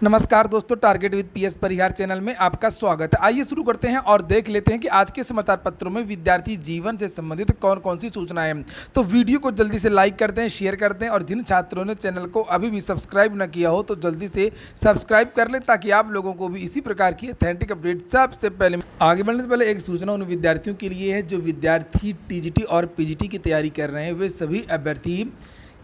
नमस्कार दोस्तों, target with PS Parihar channel में आपका स्वागत है। आइए शुरू करते हैं और देख लेते हैं कि आज के समाचार पत्रों में विद्यार्थी जीवन से संबंधित कौन कौन सी सूचनाएं हैं। तो वीडियो को जल्दी से लाइक कर दें, शेयर कर दें और जिन छात्रों ने चैनल को अभी भी सब्सक्राइब न किया हो तो जल्दी से सब्सक्राइब कर लें ताकि आप लोगों को भी इसी प्रकार की ऑथेंटिक अपडेट सबसे पहले। आगे बढ़ने से पहले एक सूचना उन विद्यार्थियों के लिए है जो विद्यार्थी टीजीटी और पीजीटी की तैयारी कर रहे हैं। वे सभी अभ्यर्थी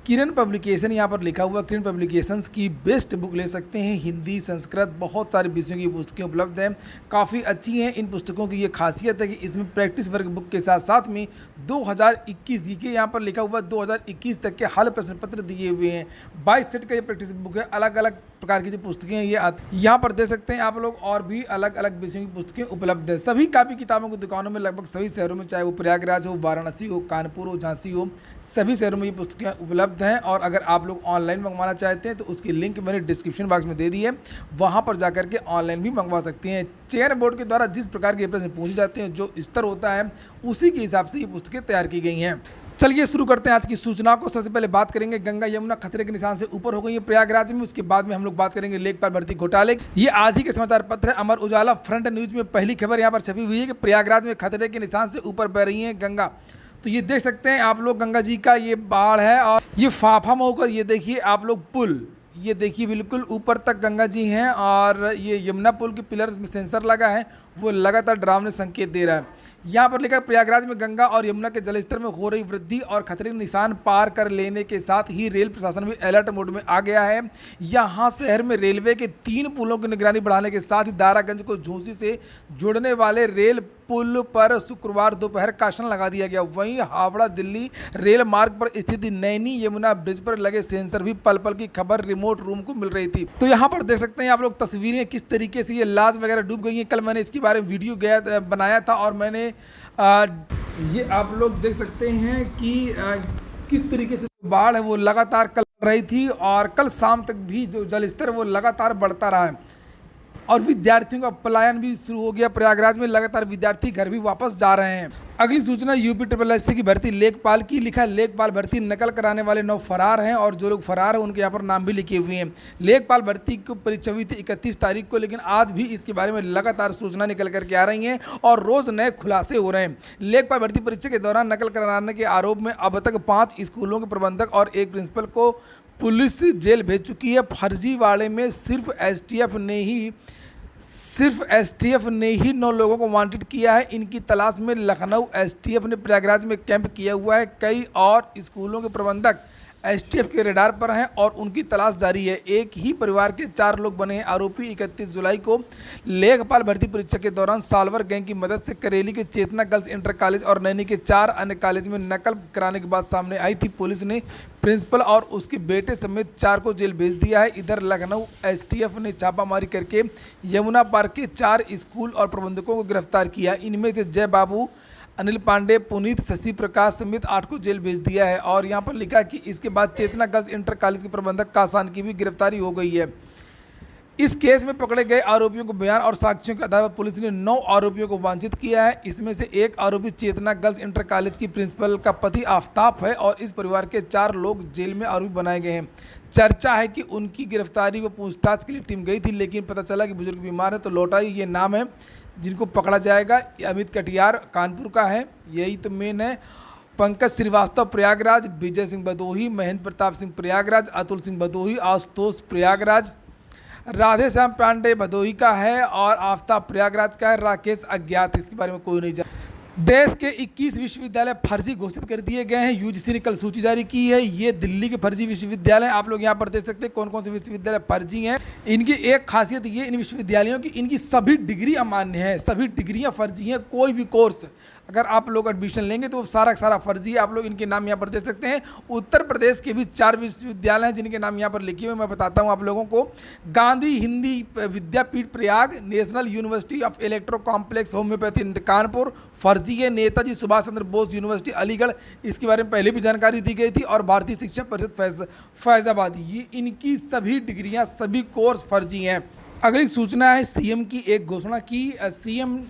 किरण पब्लिकेशन, यहाँ पर लिखा हुआ किरण पब्लिकेशंस की बेस्ट बुक ले सकते हैं। हिंदी, संस्कृत, बहुत सारे विषयों की पुस्तकें उपलब्ध हैं, काफ़ी अच्छी हैं। इन पुस्तकों की ये खासियत है कि इसमें प्रैक्टिस वर्क बुक के साथ साथ में 2021 देखिए यहाँ पर लिखा हुआ 2021 तक के हल प्रश्न पत्र दिए हुए हैं। 22 सेट का ये प्रैक्टिस बुक है। अलग अलग प्रकार की जो पुस्तकें हैं ये यहाँ पर दे सकते हैं आप लोग। और भी अलग अलग विषयों की पुस्तकें उपलब्ध हैं। सभी कापी किताबों की दुकानों में लगभग सभी शहरों में, चाहे वो प्रयागराज हो, वाराणसी हो, कानपुर हो, झांसी हो, सभी शहरों में ये पुस्तकें उपलब्ध हैं। और अगर आप लोग ऑनलाइन मंगवाना चाहते हैं तो उसकी लिंक मैंने डिस्क्रिप्शन बॉक्स में दे दी है, वहाँ पर जाकर के ऑनलाइन भी मंगवा सकते हैं। चयन बोर्ड के द्वारा जिस प्रकार के प्रश्न पूछे जाते हैं, जो स्तर होता है, उसी के हिसाब से ये पुस्तकें तैयार की गई हैं। चलिए शुरू करते हैं आज की सूचना को। सबसे पहले बात करेंगे गंगा यमुना खतरे के निशान से ऊपर हो गई है प्रयागराज में। उसके बाद में हम लोग बात करेंगे लेखपाल भर्ती घोटाले। ये आज ही के समाचार पत्र है। अमर उजाला फ्रंट न्यूज में पहली खबर यहाँ पर छपी हुई है कि प्रयागराज में खतरे के निशान से ऊपर बह रही है गंगा। तो ये देख सकते हैं आप लोग, गंगा जी का ये बाढ़ है और ये फाफा होकर ये देखिए आप लोग पुल, ये देखिए बिल्कुल ऊपर तक गंगा जी हैं। और ये यमुना पुल के पिलर में सेंसर लगा है, वो लगातार डरावने संकेत दे रहा है। यहाँ पर लिखा है प्रयागराज में गंगा और यमुना के जलस्तर में हो रही वृद्धि और खतरे के निशान पार कर लेने के साथ ही रेल प्रशासन भी अलर्ट मोड में आ गया है। यहाँ शहर में रेलवे के 3 पुलों की निगरानी बढ़ाने के साथ ही दारागंज को झूंसी से जोड़ने वाले रेल पुल पर शुक्रवार दोपहर काशन लगा दिया गया। वहीं हावड़ा दिल्ली रेल मार्ग पर स्थित नैनी यमुना ब्रिज पर लगे सेंसर भी पल पल की खबर रिमोट रूम को मिल रही थी। तो यहाँ पर देख सकते हैं आप लोग तस्वीरें किस तरीके से ये लाश वगैरह डूब गई हैं। कल मैंने इसके बारे में वीडियो बनाया था और मैंने ये आप लोग देख सकते हैं कि किस तरीके से बाढ़ है वो लगातार कल रही थी और कल शाम तक भी जो जल स्तर वो लगातार बढ़ता रहा है और विद्यार्थियों का पलायन भी शुरू हो गया। प्रयागराज में लगातार विद्यार्थी घर भी वापस जा रहे हैं। अगली सूचना यूपी SSC की भर्ती लेखपाल की। लिखा लेखपाल भर्ती नकल कराने वाले 9 फरार हैं और जो लोग फरार हैं उनके यहाँ पर नाम भी लिखे हुए हैं। लेखपाल भर्ती की परीक्षा हुई थी 31 तारीख को, लेकिन आज भी इसके बारे में लगातार सूचना निकल करके आ रही हैं और रोज़ नए खुलासे हो रहे हैं। लेखपाल भर्ती परीक्षा के दौरान नकल कराने के आरोप में अब तक 5 स्कूलों के प्रबंधक और 1 प्रिंसिपल को पुलिस जेल भेज चुकी है। फर्जीवाड़े में सिर्फ एसटीएफ ने ही 9 लोगों को वांटेड किया है। इनकी तलाश में लखनऊ एसटीएफ ने प्रयागराज में कैंप किया हुआ है। कई और स्कूलों के प्रबंधक एसटीएफ के रडार पर हैं और उनकी तलाश जारी है। एक ही परिवार के 4 लोग बने हैं आरोपी। 31 जुलाई को लेखपाल भर्ती परीक्षा के दौरान सालवर गैंग की मदद से करेली के चेतना गर्ल्स इंटर कॉलेज और नैनी के 4 अन्य कॉलेज में नकल कराने की बात सामने आई थी। पुलिस ने प्रिंसिपल और उसके बेटे समेत 4 को जेल भेज दिया है। इधर लखनऊ एसटीएफ ने छापामारी करके यमुना पार्क के 4 स्कूल और प्रबंधकों को गिरफ्तार किया। इनमें से जय बाबू, अनिल पांडे, पुनीत, शशि प्रकाश समेत 8 को जेल भेज दिया है। और यहाँ पर लिखा कि इसके बाद चेतना गर्ल्स इंटर कॉलेज के प्रबंधक कासान की भी गिरफ्तारी हो गई है। इस केस में पकड़े गए आरोपियों को बयान और साक्ष्यों के आधार पर पुलिस ने 9 आरोपियों को वांछित किया है। इसमें से एक आरोपी चेतना गर्ल्स इंटर कॉलेज की प्रिंसिपल का पति आफ्ताब है और इस परिवार के 4 लोग जेल में आरोपी बनाए गए हैं। चर्चा है कि उनकी गिरफ्तारी व पूछताछ के लिए टीम गई थी, लेकिन पता चला कि बुजुर्ग बीमार है तो लौटा ही। ये नाम है जिनको पकड़ा जाएगा। अमित कटियार कानपुर का है, यही तो मेन है। पंकज श्रीवास्तव प्रयागराज, विजय सिंह भदोही, महेंद्र प्रताप सिंह प्रयागराज, अतुल सिंह भदोही, आशुतोष प्रयागराज, राधे श्याम पांडे भदोही का है और आफ्ताब प्रयागराज का है। राकेश अज्ञात, इसके बारे में कोई नहीं जानता। देश के 21 विश्वविद्यालय फर्जी घोषित कर दिए गए हैं। यूजीसी ने कल सूची जारी की है। ये दिल्ली के फर्जी विश्वविद्यालय, आप लोग यहाँ पर देख सकते हैं कौन कौन से विश्वविद्यालय फर्जी हैं। इनकी एक खासियत ये इन विश्वविद्यालयों की, इनकी सभी डिग्री अमान्य है, सभी डिग्रियाँ फर्जी हैं। कोई भी कोर्स अगर आप लोग एडमिशन लेंगे तो वो सारा फर्जी है। आप लोग इनके नाम यहाँ पर देख सकते हैं। उत्तर प्रदेश के भी 4 विश्वविद्यालय हैं जिनके नाम यहाँ पर लिखे हुए मैं बताता हूँ आप लोगों को। Gandhi Hindi Vidyapeeth Prayag, national university of electro complex homeopathy Kanpur फर्जी है। नेताजी सुभाष चंद्र बोस यूनिवर्सिटी अलीगढ़, इसके बारे में पहले भी जानकारी दी गई थी। और भारतीय शिक्षा परिषद फैजाबाद, ये इनकी सभी डिग्रियाँ, सभी कोर्स फर्जी हैं। अगली सूचना है सीएम की एक घोषणा की। सीएम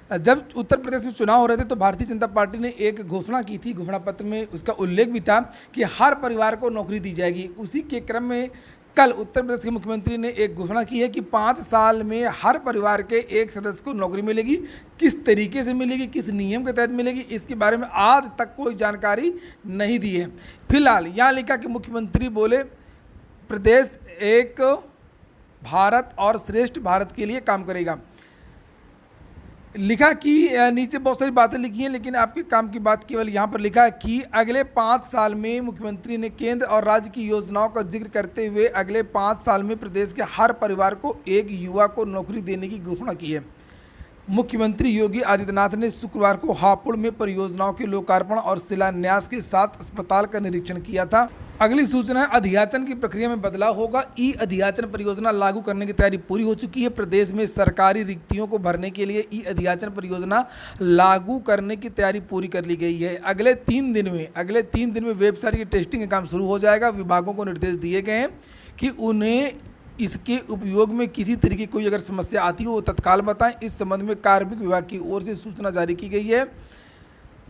जब उत्तर प्रदेश में चुनाव हो रहे थे तो भारतीय जनता पार्टी ने एक घोषणा की थी। घोषणा पत्र में उसका उल्लेख भी था कि हर परिवार को नौकरी दी जाएगी। उसी के क्रम में कल उत्तर प्रदेश के मुख्यमंत्री ने एक घोषणा की है कि 5 साल में हर परिवार के एक सदस्य को नौकरी मिलेगी। किस तरीके से मिलेगी, किस नियम के तहत मिलेगी, इसके बारे में आज तक कोई जानकारी नहीं दी है। फिलहाल यहाँ लिखा कि मुख्यमंत्री बोले प्रदेश एक भारत और श्रेष्ठ भारत के लिए काम करेगा। लिखा कि नीचे बहुत सारी बातें लिखी हैं, लेकिन आपके काम की बात केवल यहाँ पर लिखा है कि अगले 5 साल में मुख्यमंत्री ने केंद्र और राज्य की योजनाओं का जिक्र करते हुए अगले 5 साल में प्रदेश के हर परिवार को एक युवा को नौकरी देने की घोषणा की है। मुख्यमंत्री योगी आदित्यनाथ ने शुक्रवार को हापुड़ में परियोजनाओं के लोकार्पण और शिलान्यास के साथ अस्पताल का निरीक्षण किया था। अगली सूचना है, अधियाचन की प्रक्रिया में बदलाव होगा। ई अधियाचन परियोजना लागू करने की तैयारी पूरी हो चुकी है। प्रदेश में सरकारी रिक्तियों को भरने के लिए ई अधियाचन परियोजना लागू करने की तैयारी पूरी कर ली गई है। अगले 3 दिन में वेबसाइट की टेस्टिंग का काम शुरू हो जाएगा। विभागों को निर्देश दिए गए हैं कि उन्हें इसके उपयोग में किसी तरीके की कोई अगर समस्या आती हो वो तत्काल बताएं। इस संबंध में कार्मिक विभाग की ओर से सूचना जारी की गई है।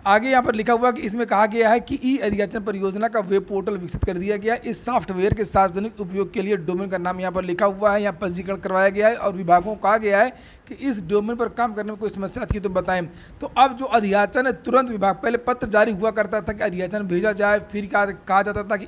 आगे यहाँ पर लिखा हुआ कि इसमें कहा गया है कि ई अधियाचन परियोजना का वेब पोर्टल विकसित कर दिया गया है। इस सॉफ्टवेयर के सार्वजनिक उपयोग के लिए डोमेन का नाम यहाँ पर लिखा हुआ है, यहाँ पंजीकरण करवाया गया है और विभागों को कहा गया है कि इस डोमेन पर काम करने में कोई समस्या आती है तो बताएं। तो अब जो अधियाचन है तुरंत विभाग, पहले पत्र जारी हुआ करता था कि अधियाचन भेजा जाए, फिर कहा जाता था कि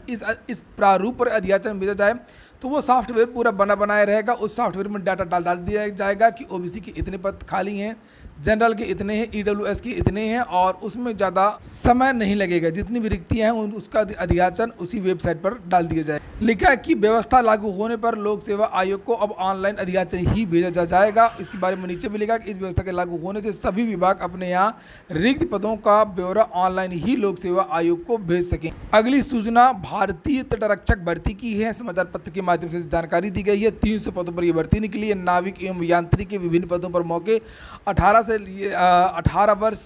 इस प्रारूप पर अधियाचन भेजा जाए, तो वो सॉफ्टवेयर पूरा बनाया रहेगा। उस सॉफ्टवेयर में डाटा डाल दिया जाएगा कि ओबीसी के इतने पद खाली हैं, जनरल के इतने हैं, ईडब्ल्यूएस के इतने हैं, और उसमें ज़्यादा समय नहीं लगेगा। जितनी भी रिक्तियाँ हैं उसका अधियाचन उसी वेबसाइट पर डाल दिया जाए। लिखा है कि व्यवस्था लागू होने पर लोक सेवा आयोग को अब ऑनलाइन अधियाचन ही भेजा जाएगा। इसके बारे में नीचे भी लिखा कि इस व्यवस्था के लागू होने से सभी विभाग अपने यहाँ रिक्त पदों का ब्यौरा ऑनलाइन ही लोक सेवा आयोग को भेज सकें। अगली सूचना भारतीय तटरक्षक भर्ती की है। समाचार पत्र के माध्यम से जानकारी दी गई है। 300 पदों पर यह भर्ती निकली है। नाविक एवं यांत्रिक के विभिन्न पदों पर मौके 18 वर्ष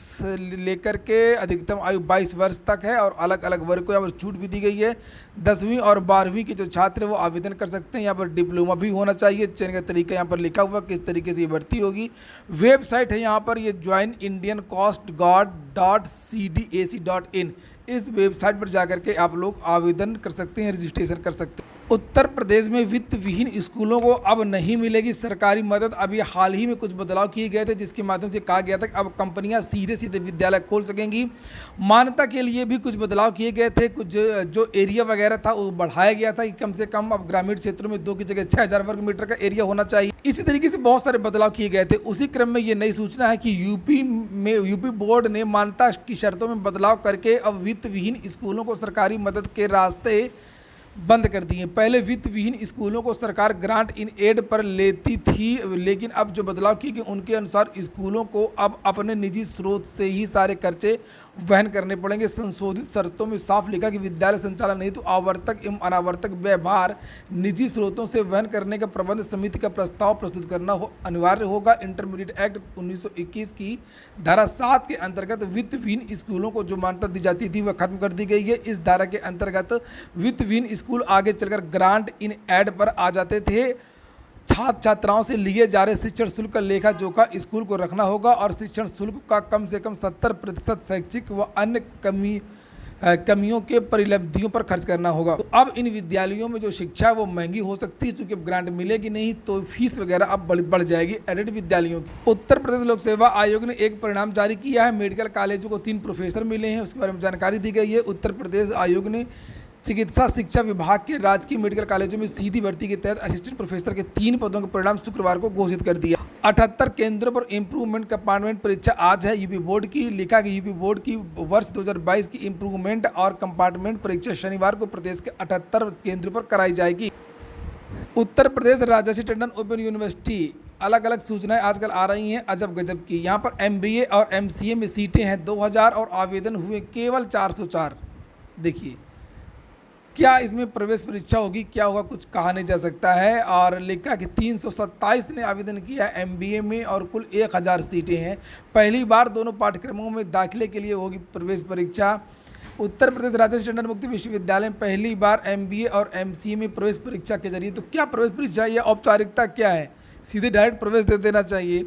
लेकर के अधिकतम आयु 22 वर्ष तक है, और अलग अलग वर्ग को यहाँ पर छूट भी दी गई है। 10वीं और 12वीं के जो छात्र वो आवेदन कर सकते हैं। यहाँ पर डिप्लोमा भी होना चाहिए। चयन का तरीका यहाँ पर लिखा हुआ किस तरीके से ये भर्ती होगी। वेबसाइट है यहाँ पर, ये join Indian coast guard .cdac.in, इस वेबसाइट पर जाकर के आप लोग आवेदन कर सकते हैं, रजिस्ट्रेशन कर सकते हैं। उत्तर प्रदेश में वित्त विहीन स्कूलों को अब नहीं मिलेगी सरकारी मदद। अभी हाल ही में कुछ बदलाव किए गए थे जिसके माध्यम से कहा गया था कि अब कंपनियां सीधे विद्यालय खोल सकेंगी। मान्यता के लिए भी कुछ बदलाव किए गए थे। कुछ जो एरिया वगैरह था वो बढ़ाया गया था कि कम से कम अब ग्रामीण क्षेत्रों में 2 की जगह 6000 वर्ग मीटर का एरिया होना चाहिए। इसी तरीके से बहुत सारे बदलाव किए गए थे। उसी क्रम में ये नई सूचना है कि यूपी बोर्ड ने मान्यता की शर्तों में बदलाव करके अब वित्त विहीन स्कूलों को सरकारी मदद के रास्ते बंद कर दिए। पहले वित्त विहीन स्कूलों को सरकार ग्रांट इन एड पर लेती थी, लेकिन अब जो बदलाव किए गए उनके अनुसार स्कूलों को अब अपने निजी स्रोत से ही सारे खर्चे वहन करने पड़ेंगे। संशोधित शर्तों में साफ लिखा कि विद्यालय संचालन नहीं तो आवर्तक एवं अनावर्तक व्यवहार निजी स्रोतों से वहन करने का प्रबंध समिति का प्रस्ताव प्रस्तुत करना अनिवार्य होगा। इंटरमीडिएट एक्ट 1921 की धारा 7 के अंतर्गत वित्त विहीन स्कूलों को जो मान्यता दी जाती थी वह खत्म कर दी गई है। इस धारा के अंतर्गत वित्त विहीन स्कूल आगे चलकर ग्रांट इन एड पर आ जाते थे। छात्र छात्राओं से लिए जा रहे शिक्षण शुल्क का लेखा जोखा स्कूल को रखना होगा और शिक्षण शुल्क का कम से कम 70% शैक्षिक व अन्य कमियों के परिलब्धियों पर खर्च करना होगा। तो अब इन विद्यालयों में जो शिक्षा है वो महंगी हो सकती है, चूंकि ग्रांट मिलेगी नहीं तो फीस वगैरह अब बढ़ जाएगी एडेड विद्यालयों की। उत्तर प्रदेश लोक सेवा आयोग ने एक परिणाम जारी किया है। मेडिकल कॉलेजों को 3 प्रोफेसर मिले हैं, उसके बारे में जानकारी दी गई है। उत्तर प्रदेश आयोग ने चिकित्सा शिक्षा विभाग के राजकीय मेडिकल कॉलेजों में सीधी भर्ती के तहत असिस्टेंट प्रोफेसर के 3 पदों के परिणाम शुक्रवार को घोषित कर दिया। 78 केंद्रों पर इम्प्रूवमेंट कंपार्टमेंट परीक्षा आज है। यूपी बोर्ड की लिखा कि यूपी बोर्ड की वर्ष 2022 की इम्प्रूवमेंट और कंपार्टमेंट परीक्षा शनिवार को प्रदेश के 78 केंद्रों पर कराई जाएगी। उत्तर प्रदेश राजर्षि टंडन ओपन यूनिवर्सिटी, अलग अलग सूचनाएं आजकल आ रही हैं अजब गजब की। यहाँ पर MBA और MCA में सीटें हैं 2000 और आवेदन हुए केवल 404। देखिए क्या इसमें प्रवेश परीक्षा होगी, क्या होगा, कुछ कहा नहीं जा सकता है। और लिखा कि 327 ने आवेदन किया MBA में और कुल 1000 सीटें हैं। पहली बार दोनों पाठ्यक्रमों में दाखिले के लिए होगी प्रवेश परीक्षा। उत्तर प्रदेश राजर्षि टंडन मुक्त विश्वविद्यालय में पहली बार MBA और MCA में प्रवेश परीक्षा के जरिए, तो क्या प्रवेश परीक्षा या औपचारिकता क्या है, सीधे डायरेक्ट प्रवेश दे देना चाहिए।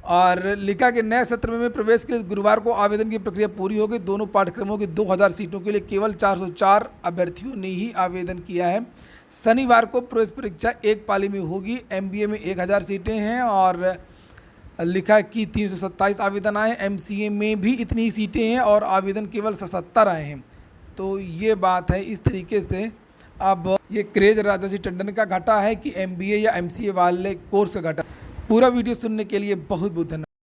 और लिखा कि नए सत्र में प्रवेश के लिए गुरुवार को आवेदन की प्रक्रिया पूरी हो गई। दोनों पाठ्यक्रमों की 2000 सीटों के लिए केवल 404 अभ्यर्थियों ने ही आवेदन किया है। शनिवार को प्रवेश परीक्षा एक पाली में होगी। MBA में 1000 सीटें हैं और लिखा कि 327 आवेदन आए। MCA में भी इतनी ही सीटें हैं और आवेदन केवल 77 आए हैं। तो ये बात है। इस तरीके से अब ये क्रेज राजाजी टंडन का घटा है कि MBA या MCA वाले कोर्स का घटा। पूरा वीडियो सुनने के लिए बहुत बहुत धन्यवाद।